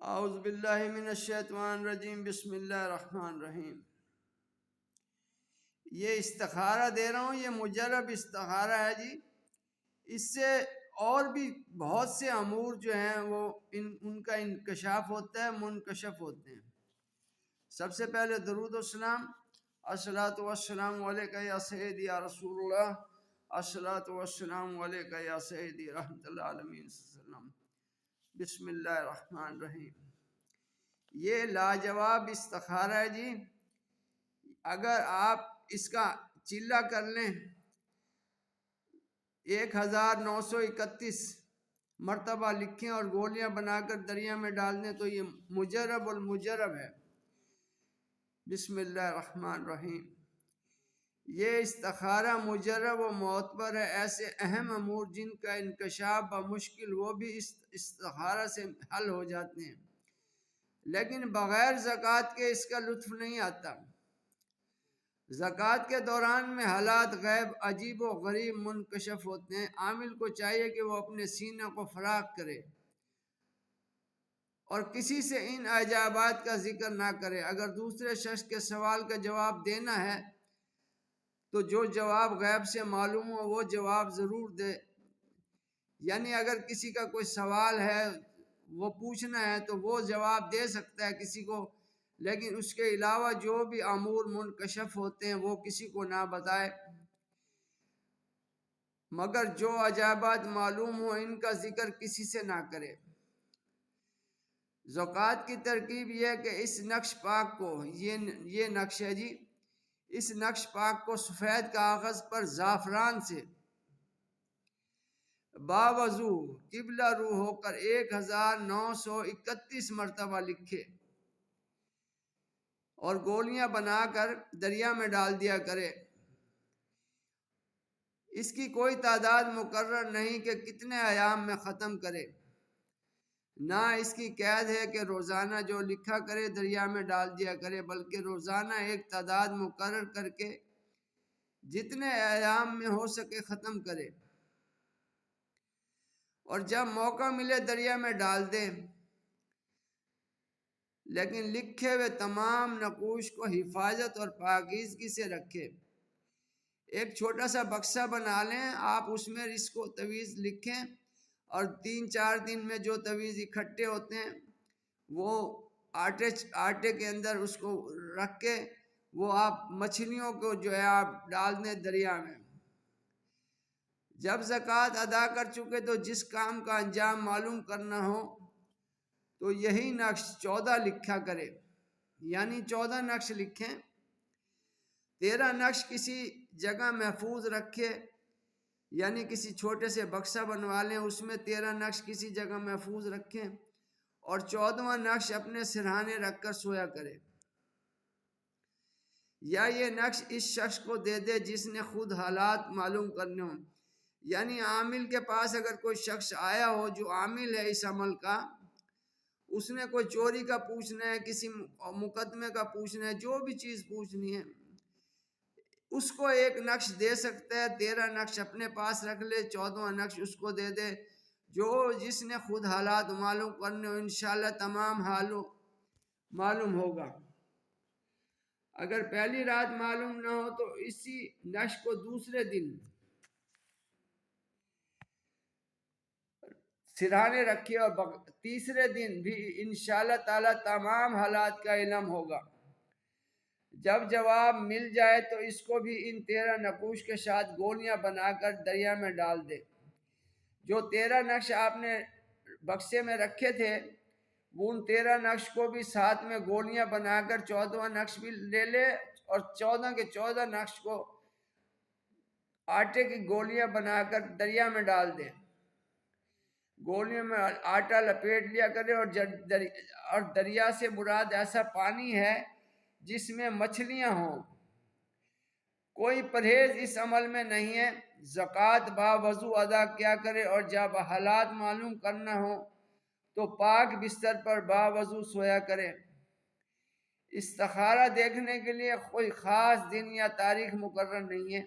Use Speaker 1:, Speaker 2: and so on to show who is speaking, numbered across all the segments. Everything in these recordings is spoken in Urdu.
Speaker 1: اعوذ باللہ من الشیطان الرجیم بسم اللہ الرحمن الرحیم۔ یہ استخارہ دے رہا ہوں، یہ مجرب استخارہ ہے جی۔ اس سے اور بھی بہت سے امور جو ہیں وہ ان کا انکشاف ہوتا ہے، منکشف ہوتے ہیں۔ سب سے پہلے درود و سلام، الصلاۃ والسلام علیکہ یا سیدی یا رسول اللہ، الصلاۃ والسلام علیکہ یا سیدی رحمت اللہ عالمین صلی اللہ علیہ وسلم۔ بسم اللہ الرحمن الرحیم۔ یہ لاجواب استخارہ ہے جی۔ اگر آپ اس کا چلہ کر لیں 1931 مرتبہ لکھیں اور گولیاں بنا کر دریا میں ڈال دیں تو یہ مجرب المجرب ہے۔ بسم اللہ الرحمن الرحیم۔ یہ استخارہ مجرب و معتبر ہے۔ ایسے اہم امور جن کا انکشاف بمشکل وہ بھی اس استخارہ سے حل ہو جاتے ہیں، لیکن بغیر زکوٰۃ کے اس کا لطف نہیں آتا۔ زکوٰۃ کے دوران میں حالات غیب عجیب و غریب منکشف ہوتے ہیں۔ عامل کو چاہیے کہ وہ اپنے سینہ کو فراخ کرے اور کسی سے ان عجائبات کا ذکر نہ کرے۔ اگر دوسرے شخص کے سوال کا جواب دینا ہے تو جو جواب غیب سے معلوم ہو وہ جواب ضرور دے۔ یعنی اگر کسی کا کوئی سوال ہے وہ پوچھنا ہے تو وہ جواب دے سکتا ہے کسی کو، لیکن اس کے علاوہ جو بھی امور منکشف ہوتے ہیں وہ کسی کو نہ بتائے، مگر جو عجائبات معلوم ہو ان کا ذکر کسی سے نہ کرے۔ زکوٰۃ کی ترکیب یہ ہے کہ اس نقش پاک کو، یہ نقش ہے جی، اس نقش پاک کو سفید کاغذ پر زعفران سے باوضو قبلہ رو ہو کر 1931 مرتبہ لکھے اور گولیاں بنا کر دریا میں ڈال دیا کرے۔ اس کی کوئی تعداد مقرر نہیں کہ کتنے ایام میں ختم کرے، نہ اس کی قید ہے کہ روزانہ جو لکھا کرے دریا میں ڈال دیا کرے، بلکہ روزانہ ایک تعداد مقرر کر کے جتنے ایام میں ہو سکے ختم کرے اور جب موقع ملے دریا میں ڈال دے، لیکن لکھے ہوئے تمام نقوش کو حفاظت اور پاکیزگی سے رکھے۔ ایک چھوٹا سا بکسہ بنا لیں آپ، اس میں اس کو تویز لکھیں اور 3-4 دن میں جو تویز اکٹھے ہوتے ہیں وہ آٹے کے اندر اس کو رکھ کے وہ آپ مچھلیوں کو جو ہے آپ ڈال دیں دریا میں۔ جب زکوٰۃ ادا کر چکے تو جس کام کا انجام معلوم کرنا ہو تو یہی نقش 14 لکھا کرے، یعنی 14 نقش لکھیں۔ 13 نقش کسی جگہ محفوظ رکھے، یعنی کسی چھوٹے سے بکسہ بنوا لیں، اس میں 13 نقش کسی جگہ محفوظ رکھیں اور 14واں نقش اپنے سرہانے رکھ کر سویا کرے، یا یہ نقش اس شخص کو دے دے جس نے خود حالات معلوم کرنے ہوں۔ یعنی عامل کے پاس اگر کوئی شخص آیا ہو جو عامل ہے اس عمل کا، اس نے کوئی چوری کا پوچھنا ہے، کسی مقدمے کا پوچھنا ہے، جو بھی چیز پوچھنی ہے اس کو ایک نقش دے سکتا ہے۔ 13 نقش اپنے پاس رکھ لے، 14واں نقش اس کو دے دے جو جس نے خود حالات معلوم کرنے ہو، انشاءاللہ تمام حالوں معلوم ہوگا۔ اگر پہلی رات معلوم نہ ہو تو اسی نقش کو دوسرے دن سرہانے رکھے اور تیسرے دن بھی انشاءاللہ تعالی تمام حالات کا علم ہوگا۔ جب جواب مل جائے تو اس کو بھی ان 13 نقوش کے ساتھ گولیاں بنا کر دریا میں ڈال دے۔ جو 13 نقش آپ نے بکسے میں رکھے تھے وہ ان 13 نقش کو بھی ساتھ میں گولیاں بنا کر 14واں نقش بھی لے لے اور 14 کے 14 نقش کو آٹے کی گولیاں بنا کر دریا میں ڈال دے۔ گولیوں میں آٹا لپیٹ لیا کرے اور دریا سے مراد ایسا پانی ہے جس میں مچھلیاں ہوں۔ کوئی پرہیز اس عمل میں نہیں ہے۔ زکوٰۃ باوضو ادا کیا کرے اور جب حالات معلوم کرنا ہو تو پاک بستر پر باوضو سویا کرے۔ استخارہ دیکھنے کے لیے کوئی خاص دن یا تاریخ مقرر نہیں ہے۔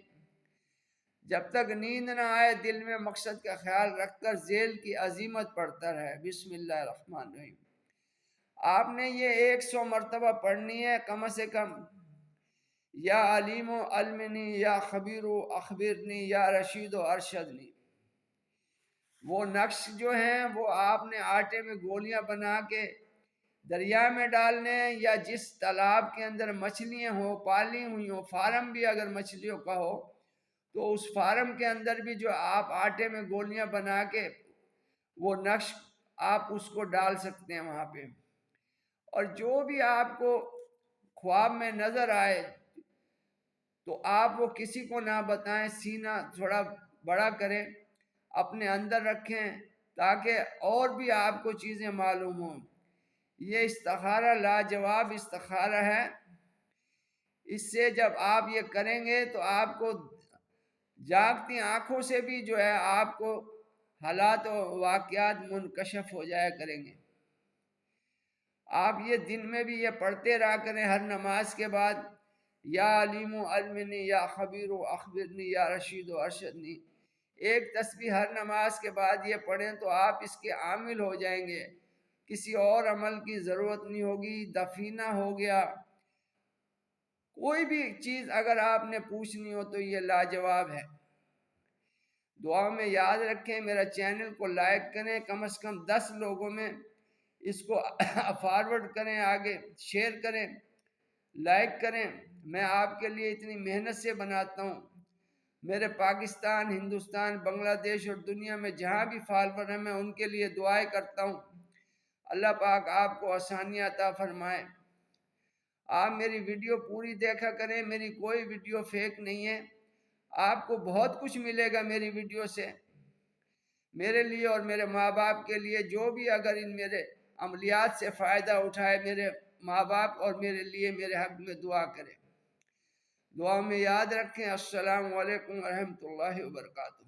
Speaker 1: جب تک نیند نہ آئے دل میں مقصد کا خیال رکھ کر ذیل کی عظیمت پڑھتا رہے۔ بسم اللہ الرحمن الرحیم۔ آپ نے یہ 100 مرتبہ پڑھنی ہے کم از کم. یا علیم و علمنی، یا خبیر و اخبرنی، یا رشید و ارشدنی. وہ نقش جو ہیں وہ آپ نے آٹے میں گولیاں بنا کے دریا میں ڈالنے، یا جس تالاب کے اندر مچھلیاں ہوں پالی ہوئی ہوں، فارم بھی اگر مچھلیوں کا ہو تو اس فارم کے اندر بھی جو آپ آٹے میں گولیاں بنا کے وہ نقش آپ اس کو ڈال سکتے ہیں وہاں پہ. اور جو بھی آپ کو خواب میں نظر آئے تو آپ وہ کسی کو نہ بتائیں، سینہ تھوڑا بڑا کریں، اپنے اندر رکھیں تاکہ اور بھی آپ کو چیزیں معلوم ہوں. یہ استخارہ لاجواب استخارہ ہے. اس سے جب آپ یہ کریں گے تو آپ کو جاگتی آنکھوں سے بھی جو ہے آپ کو حالات و واقعات منکشف ہو جایا کریں گے. آپ یہ دن میں بھی یہ پڑھتے رہا کریں ہر نماز کے بعد. یا علیم و علمنی، یا خبیر و اخبرنی، یا رشید و ارشدنی. ایک تسبیح ہر نماز کے بعد یہ پڑھیں تو آپ اس کے عامل ہو جائیں گے. کسی اور عمل کی ضرورت نہیں ہوگی. دفینہ ہو گیا، کوئی بھی چیز اگر آپ نے پوچھنی ہو تو یہ لاجواب ہے. دعا میں یاد رکھیں، میرا چینل کو لائک کریں، کم از کم 10 لوگوں میں اس کو فارورڈ کریں، آگے شیئر کریں، لائک کریں. میں آپ کے لیے اتنی محنت سے بناتا ہوں. میرے پاکستان، ہندوستان، بنگلہ دیش اور دنیا میں جہاں بھی فالوور ہیں میں ان کے لیے دعائیں کرتا ہوں. اللہ پاک آپ کو آسانیاں عطا فرمائے. آپ میری ویڈیو پوری دیکھا کریں، میری کوئی ویڈیو فیک نہیں ہے. آپ کو بہت کچھ ملے گا میری ویڈیو سے. میرے لیے اور میرے ماں باپ کے لیے جو بھی اگر ان میرے عملیات سے فائدہ اٹھائے، میرے ماں باپ اور میرے لیے میرے حق میں دعا کرے. دعا میں یاد رکھیں. السلام علیکم ورحمۃ اللہ وبرکاتہ.